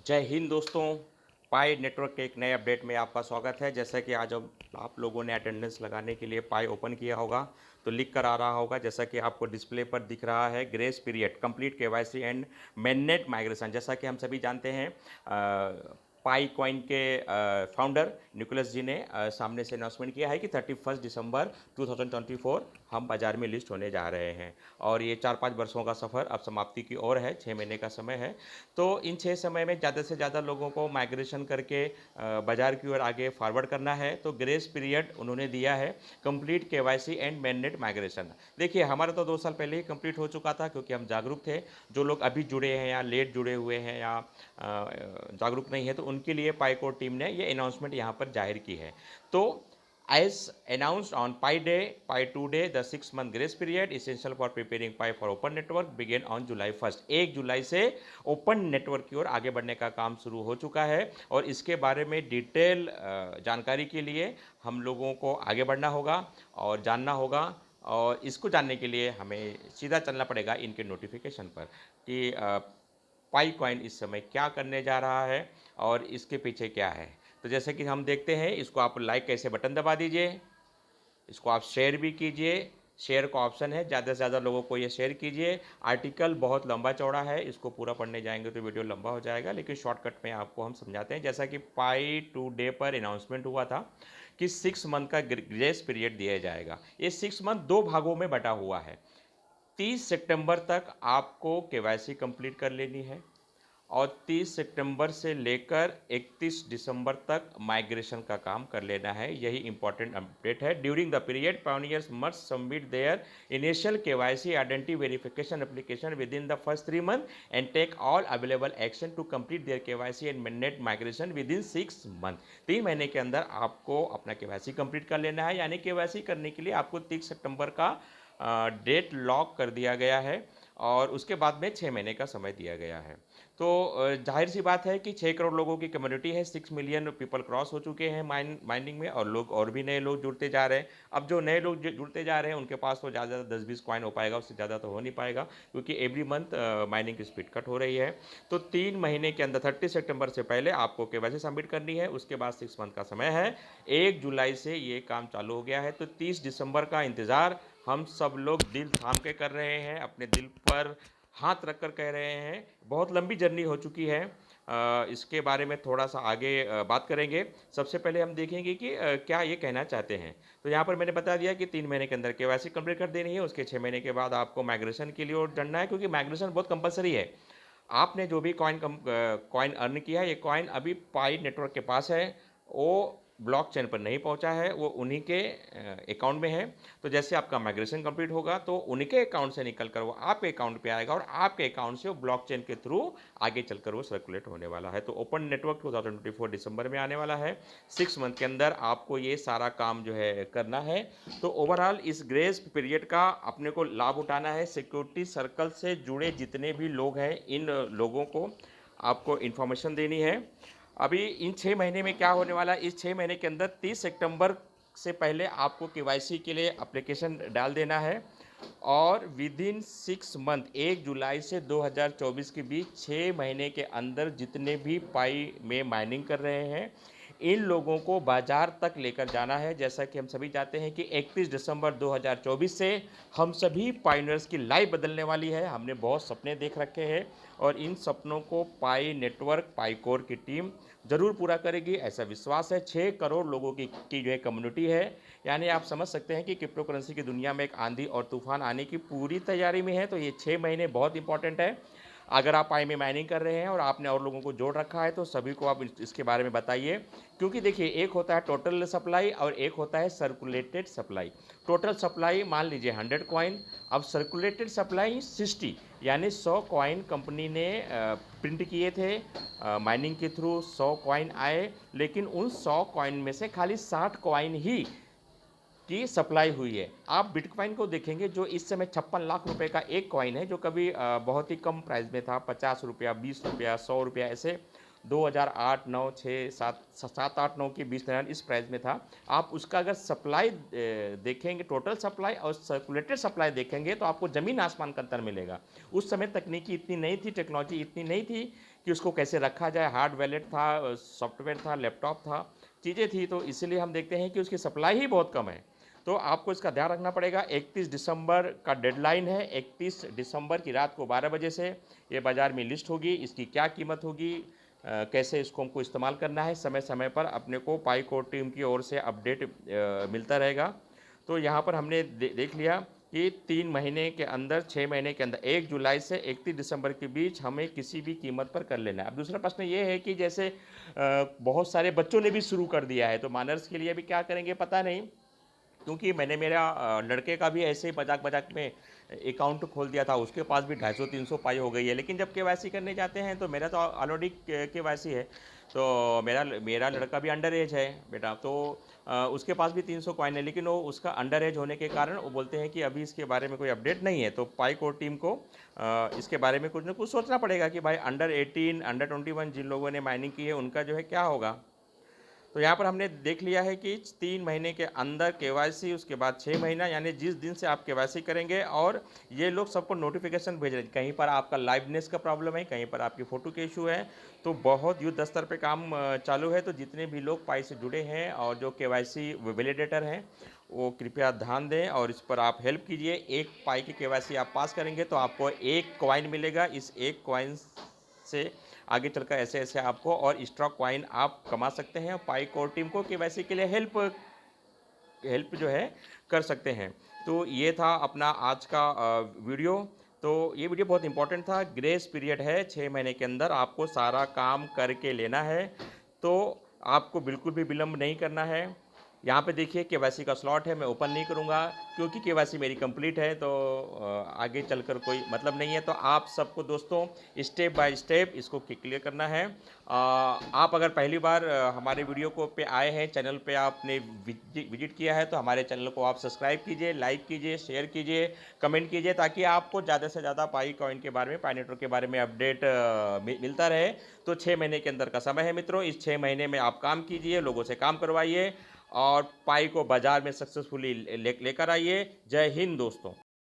जय हिंद दोस्तों। पाई नेटवर्क के एक नए अपडेट में आपका स्वागत है। जैसा कि आज अब आप लोगों ने अटेंडेंस लगाने के लिए पाई ओपन किया होगा तो लिख कर आ रहा होगा, जैसा कि आपको डिस्प्ले पर दिख रहा है, grace period complete KYC and mainnet migration. जैसा कि हम सभी जानते हैं, पाई कॉइन के फाउंडर निकोलस जी ने सामने से अनाउंसमेंट किया है कि 31 दिसंबर 2024 हम बाजार में लिस्ट होने जा रहे हैं और ये 4-5 वर्षों का सफ़र अब समाप्ति की ओर है। 6 महीने का समय है। तो इन 6 समय में ज़्यादा से ज़्यादा लोगों को माइग्रेशन करके बाजार की ओर आगे फॉरवर्ड करना है। तो ग्रेस पीरियड उन्होंने दिया है complete KYC and mainnet migration. देखिए, हमारा तो 2 साल पहले ही कंप्लीट हो चुका था क्योंकि हम जागरूक थे। जो लोग अभी जुड़े हैं या लेट जुड़े हुए हैं या जागरूक नहीं है, तो उनके लिए पाईकोर टीम ने ये अनाउंसमेंट यहाँ पर जाहिर की है। तो as announced on Pi Day, Pi 2 Day, the 6-month grace period essential for preparing Pi for open network began on July 1st। 1 जुलाई से ओपन नेटवर्क की ओर आगे बढ़ने का काम शुरू हो चुका है और इसके बारे में डिटेल जानकारी के लिए हम लोगों को आगे बढ़ना होगा और जानना होगा। और इसको जानने के लिए हमें सीधा चलना पड़ेगा इनके नोटिफिकेशन पर कि पाई कॉइन इस समय क्या करने जा रहा है और इसके पीछे क्या है। तो जैसे कि हम देखते हैं, इसको आप लाइक कैसे बटन दबा दीजिए, इसको आप शेयर भी कीजिए। शेयर का ऑप्शन है, ज़्यादा से ज़्यादा लोगों को ये शेयर कीजिए। आर्टिकल बहुत लंबा चौड़ा है, इसको पूरा पढ़ने जाएंगे तो वीडियो लंबा हो जाएगा, लेकिन शॉर्टकट में आपको हम समझाते हैं। जैसा कि पाई 2 डे पर अनाउंसमेंट हुआ था कि 6 मंथ का ग्रेस पीरियड दिया जाएगा। ये 6 मंथ 2 भागों में बटा हुआ है। 30 सितंबर तक आपको केवाईसी कंप्लीट कर लेनी है और 30 सितंबर से लेकर 31 दिसंबर तक माइग्रेशन का काम कर लेना है। यही इंपॉर्टेंट अपडेट है। During the period pioneers must submit their initial KYC identity verification application within the first 3 month and take all available action to complete their KYC and mainnet migration within 6 month. 3 महीने के अंदर आपको अपना KYC complete कर लेना है, यानी KYC करने के लिए आपको 30 सितंबर का डेट लॉक कर दिया गया है और उसके बाद में 6 महीने का समय दिया गया है। तो जाहिर सी बात है कि 6 करोड़ लोगों की कम्युनिटी है, 6 मिलियन पीपल क्रॉस हो चुके हैं माइनिंग में और लोग और भी नए लोग जुड़ते जा रहे हैं। अब जो नए लोग जुड़ते जा रहे हैं उनके पास तो ज़्यादा 10-20 कॉइन हो पाएगा, उससे ज़्यादा तो हो नहीं पाएगा क्योंकि एवरी मंथ माइनिंग की स्पीड कट हो रही है। तो 3 महीने के अंदर 30 सितंबर से पहले आपको केवाईसी सबमिट करनी है। उसके बाद 6 मंथ का समय है। 1 जुलाई से ये काम चालू हो गया है। तो 30 दिसंबर का इंतज़ार हम सब लोग दिल थाम के कर रहे हैं, अपने दिल पर हाथ रख कर कह रहे हैं। बहुत लंबी जर्नी हो चुकी है। इसके बारे में थोड़ा सा आगे बात करेंगे। सबसे पहले हम देखेंगे कि क्या ये कहना चाहते हैं। तो यहाँ पर मैंने बता दिया कि 3 महीने के अंदर केवाईसी कंप्लीट कर देनी है। उसके 6 महीने के बाद आपको माइग्रेशन के लिए और जानना है, क्योंकि माइग्रेशन बहुत कंपलसरी है। आपने जो भी कॉइन अर्न किया है, ये कॉइन अभी पाई नेटवर्क के पास है, वो ब्लॉकचेन पर नहीं पहुंचा है, वो उन्हीं के अकाउंट में है। तो जैसे आपका माइग्रेशन कंप्लीट होगा तो उन्हीं के अकाउंट से निकल कर वो आपके अकाउंट पे आएगा और आपके अकाउंट से वो ब्लॉकचेन के थ्रू आगे चलकर वो सर्कुलेट होने वाला है। तो ओपन नेटवर्क 2024 दिसंबर में आने वाला है। 6 मंथ के अंदर आपको ये सारा काम जो है करना है। तो ओवरऑल इस ग्रेस पीरियड का अपने को लाभ उठाना है। सिक्योरिटी सर्कल से जुड़े जितने भी लोग हैं, इन लोगों को आपको इन्फॉर्मेशन देनी है। अभी इन 6 महीने में क्या होने वाला है, इस 6 महीने के अंदर 30 सितंबर से पहले आपको केवाईसी के लिए एप्लीकेशन डाल देना है और विद इन 6 मंथ 1 जुलाई से 2024 के बीच 6 महीने के अंदर जितने भी पाई में माइनिंग कर रहे हैं, इन लोगों को बाजार तक लेकर जाना है। जैसा कि हम सभी जानते हैं कि 31 दिसंबर 2024 से हम सभी पाइनर्स की लाइफ बदलने वाली है। हमने बहुत सपने देख रखे हैं और इन सपनों को पाई नेटवर्क, पाई कोर की टीम ज़रूर पूरा करेगी, ऐसा विश्वास है। 6 करोड़ लोगों की जो है कम्युनिटी है, यानी आप समझ सकते हैं कि क्रिप्टो करेंसी की दुनिया में एक आंधी और तूफान आने की पूरी तैयारी में है। तो ये 6 महीने बहुत इंपॉर्टेंट है। अगर आप पाई में माइनिंग कर रहे हैं और आपने और लोगों को जोड़ रखा है तो सभी को आप इसके बारे में बताइए, क्योंकि देखिए, एक होता है टोटल सप्लाई और एक होता है सर्कुलेटेड सप्लाई। टोटल सप्लाई मान लीजिए 100 कॉइन, अब सर्कुलेटेड सप्लाई 60, यानी 100 कॉइन कंपनी ने प्रिंट किए थे, माइनिंग के थ्रू 100 कॉइन आए, लेकिन उन 100 कॉइन में से खाली 60 कॉइन ही की सप्लाई हुई है। आप बिटकॉइन को देखेंगे, जो इस समय 56 लाख रुपए का एक कॉइन है, जो कभी बहुत ही कम प्राइस में था, 50 रुपया, 20 रुपया, 100 रुपया, ऐसे 2008, 9, 6, 7, 7, 8, 9 के बीच दरमियान इस प्राइस में था। आप उसका अगर सप्लाई देखेंगे, टोटल सप्लाई और सर्कुलेटेड सप्लाई देखेंगे, तो आपको ज़मीन आसमान का अंतर मिलेगा। उस समय तकनीकी इतनी नहीं थी, टेक्नोलॉजी इतनी नहीं थी कि उसको कैसे रखा जाए। हार्ड वैलेट था, सॉफ्टवेयर था, लैपटॉप था, चीज़ें थी, तो इसीलिए हम देखते हैं कि उसकी सप्लाई ही बहुत कम है। तो आपको इसका ध्यान रखना पड़ेगा। 31 दिसंबर का डेडलाइन है। 31 दिसंबर की रात को 12 बजे से ये बाज़ार में लिस्ट होगी। इसकी क्या कीमत होगी, कैसे इसको हमको इस्तेमाल करना है, समय समय पर अपने को पाई कोर टीम की ओर से अपडेट मिलता रहेगा। तो यहाँ पर हमने देख लिया कि 3 महीने के अंदर, 6 महीने के अंदर, 1 जुलाई से 31 दिसंबर के बीच हमें किसी भी कीमत पर कर लेना है। अब दूसरा प्रश्न ये है कि जैसे बहुत सारे बच्चों ने भी शुरू कर दिया है, तो मानर्स के लिए अभी क्या करेंगे पता नहीं, क्योंकि मैंने मेरा लड़के का भी ऐसे ही मजाक मजाक में अकाउंट खोल दिया था। उसके पास भी 250-300 पाई हो गई है, लेकिन जब केवाईसी करने जाते हैं तो मेरा तो ऑलरेडी केवाईसी है। तो मेरा मेरा लड़का भी अंडर एज है बेटा, तो उसके पास भी 300 कॉइन है, लेकिन वो उसका अंडर एज होने के कारण वो बोलते हैं कि अभी इसके बारे में कोई अपडेट नहीं है। तो पाई कोर टीम को इसके बारे में कुछ ना कुछ सोचना पड़ेगा कि भाई अंडर 18, अंडर 21 जिन लोगों ने माइनिंग की है उनका जो है क्या होगा। तो यहाँ पर हमने देख लिया है कि 3 महीने के अंदर केवाईसी, उसके बाद 6 महीना, यानी जिस दिन से आप केवाईसी करेंगे, और ये लोग सबको नोटिफिकेशन भेज रहे हैं। कहीं पर आपका लाइवनेस का प्रॉब्लम है, कहीं पर आपकी फ़ोटो के इशू है, तो बहुत युद्ध स्तर पे काम चालू है। तो जितने भी लोग पाई से जुड़े हैं और जो केवाईसी वैलिडेटर हैं, वो कृपया ध्यान दें और इस पर आप हेल्प कीजिए। एक पाई की केवाईसी आप पास करेंगे तो आपको 1 कॉइन मिलेगा। इस 1 कॉइन से आगे चलकर ऐसे ऐसे आपको और एक्स्ट्रा कॉइन आप कमा सकते हैं। पाई कोर टीम को केवाईसी के लिए हेल्प हेल्प जो है कर सकते हैं। तो ये था अपना आज का वीडियो। तो ये वीडियो बहुत इंपॉर्टेंट था। ग्रेस पीरियड है, 6 महीने के अंदर आपको सारा काम करके लेना है, तो आपको बिल्कुल भी विलंब नहीं करना है। यहाँ पे देखिए केवाईसी का स्लॉट है, मैं ओपन नहीं करूँगा क्योंकि केवाईसी मेरी कंप्लीट है, तो आगे चलकर कोई मतलब नहीं है। तो आप सबको दोस्तों स्टेप बाय स्टेप इसको क्लियर करना है। आप अगर पहली बार हमारे वीडियो को पे आए हैं, चैनल पे आपने विजिट किया है, तो हमारे चैनल को आप सब्सक्राइब कीजिए, लाइक कीजिए, शेयर कीजिए, कमेंट कीजिए, ताकि आपको ज़्यादा से ज़्यादा पाई कॉइन के बारे में, पाई नेटवर्क के बारे में अपडेट मिलता रहे। तो 6 महीने के अंदर का समय है मित्रों। इस 6 महीने में आप काम कीजिए, लोगों से काम करवाइए और पाई को बाजार में सक्सेसफुली लेकर आइए। जय हिंद दोस्तों।